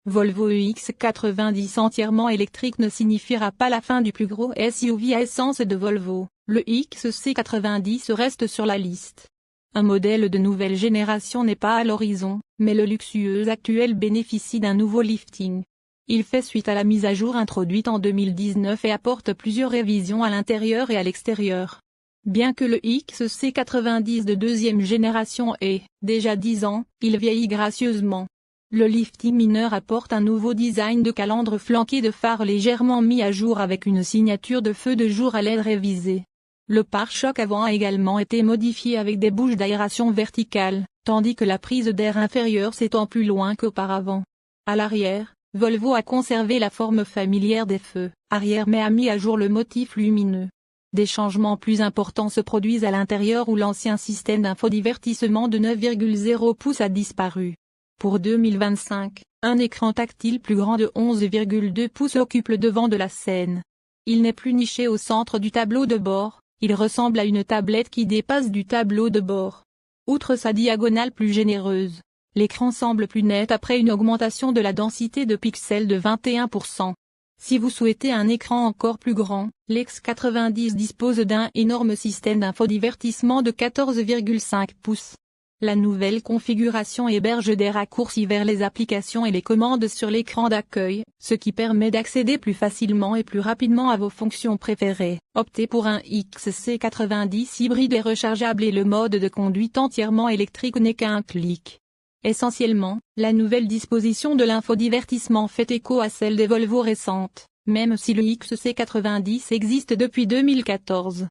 Volvo EX90 entièrement électrique ne signifiera pas la fin du plus gros SUV à essence de Volvo. Le XC90 reste sur la liste. Un modèle de nouvelle génération n'est pas à l'horizon, mais le luxueux actuel bénéficie d'un nouveau lifting. Il fait suite à la mise à jour introduite en 2019 et apporte plusieurs révisions à l'intérieur et à l'extérieur. Bien que le XC90 de deuxième génération ait déjà 10 ans, il vieillit gracieusement. Le lifting mineur apporte un nouveau design de calandre flanqué de phares légèrement mis à jour avec une signature de feu de jour à LED révisée. Le pare-choc avant a également été modifié avec des bouches d'aération verticales, tandis que la prise d'air inférieure s'étend plus loin qu'auparavant. À l'arrière, Volvo a conservé la forme familière des feux arrière mais a mis à jour le motif lumineux. Des changements plus importants se produisent à l'intérieur où l'ancien système d'infodivertissement de 9,0 pouces a disparu. Pour 2025, un écran tactile plus grand de 11,2 pouces occupe le devant de la scène. Il n'est plus niché au centre du tableau de bord, il ressemble à une tablette qui dépasse du tableau de bord. Outre sa diagonale plus généreuse, l'écran semble plus net après une augmentation de la densité de pixels de 21%. Si vous souhaitez un écran encore plus grand, l'X90 dispose d'un énorme système d'infodivertissement de 14,5 pouces. La nouvelle configuration héberge des raccourcis vers les applications et les commandes sur l'écran d'accueil, ce qui permet d'accéder plus facilement et plus rapidement à vos fonctions préférées. Optez pour un XC90 hybride et rechargeable et le mode de conduite entièrement électrique n'est qu'un clic. Essentiellement, la nouvelle disposition de l'infodivertissement fait écho à celle des Volvo récentes, même si le XC90 existe depuis 2014.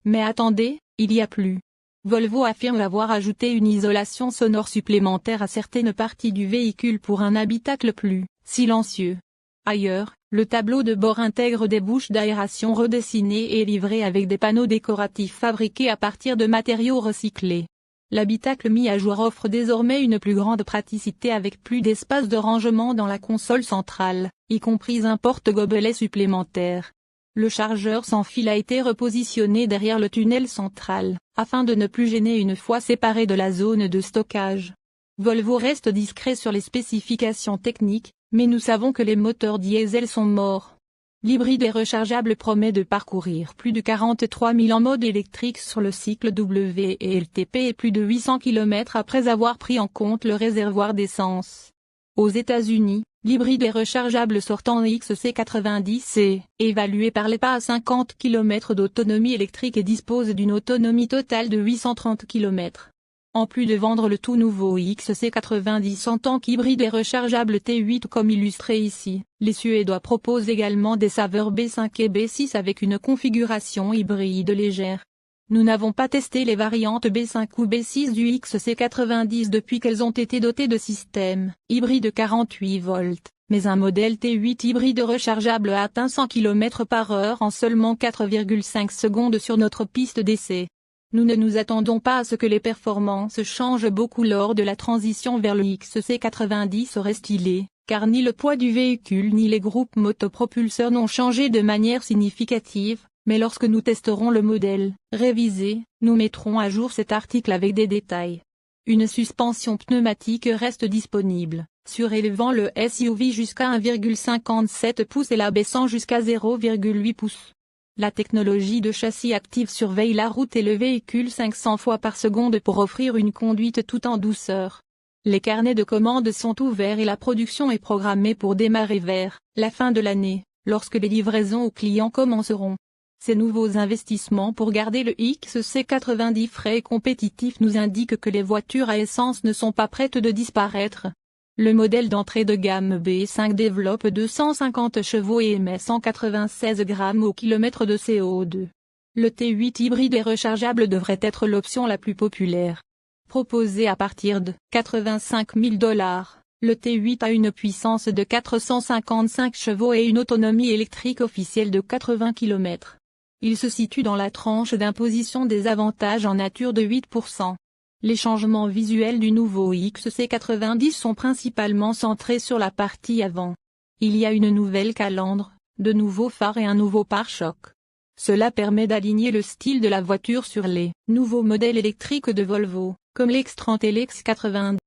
Mais attendez, il y a plus. Volvo affirme avoir ajouté une isolation sonore supplémentaire à certaines parties du véhicule pour un habitacle plus silencieux. Ailleurs, le tableau de bord intègre des bouches d'aération redessinées et livrées avec des panneaux décoratifs fabriqués à partir de matériaux recyclés. L'habitacle mis à jour offre désormais une plus grande praticité avec plus d'espace de rangement dans la console centrale, y compris un porte-gobelet supplémentaire. Le chargeur sans fil a été repositionné derrière le tunnel central, afin de ne plus gêner une fois séparé de la zone de stockage. Volvo reste discret sur les spécifications techniques, mais nous savons que les moteurs diesel sont morts. L'hybride et rechargeable promet de parcourir plus de 43 000 en mode électrique sur le cycle WLTP et plus de 800 km après avoir pris en compte le réservoir d'essence. Aux États-Unis, l'hybride et rechargeable sortant XC90 est évalué par l'EPA à 50 km d'autonomie électrique et dispose d'une autonomie totale de 830 km. En plus de vendre le tout nouveau XC90 en tant qu'hybride et rechargeable T8 comme illustré ici, les Suédois proposent également des saveurs B5 et B6 avec une configuration hybride légère. Nous n'avons pas testé les variantes B5 ou B6 du XC90 depuis qu'elles ont été dotées de système hybride 48 volts, mais un modèle T8 hybride rechargeable a atteint 100 km/h en seulement 4,5 secondes sur notre piste d'essai. Nous ne nous attendons pas à ce que les performances changent beaucoup lors de la transition vers le XC90 restylé, car ni le poids du véhicule ni les groupes motopropulseurs n'ont changé de manière significative. Mais lorsque nous testerons le modèle révisé, nous mettrons à jour cet article avec des détails. Une suspension pneumatique reste disponible, surélevant le SUV jusqu'à 1,57 pouces et l'abaissant jusqu'à 0,8 pouces. La technologie de châssis active surveille la route et le véhicule 500 fois par seconde pour offrir une conduite tout en douceur. Les carnets de commandes sont ouverts et la production est programmée pour démarrer vers la fin de l'année, lorsque les livraisons aux clients commenceront. Ces nouveaux investissements pour garder le XC90 frais et compétitif nous indiquent que les voitures à essence ne sont pas prêtes de disparaître. Le modèle d'entrée de gamme B5 développe 250 chevaux et émet 196 grammes au kilomètre de CO2. Le T8 hybride et rechargeable devrait être l'option la plus populaire. Proposé à partir de 85 000 $, le T8 a une puissance de 455 chevaux et une autonomie électrique officielle de 80 km. Il se situe dans la tranche d'imposition des avantages en nature de 8%. Les changements visuels du nouveau XC90 sont principalement centrés sur la partie avant. Il y a une nouvelle calandre, de nouveaux phares et un nouveau pare-choc. Cela permet d'aligner le style de la voiture sur les nouveaux modèles électriques de Volvo, comme l'X30 et l'X90.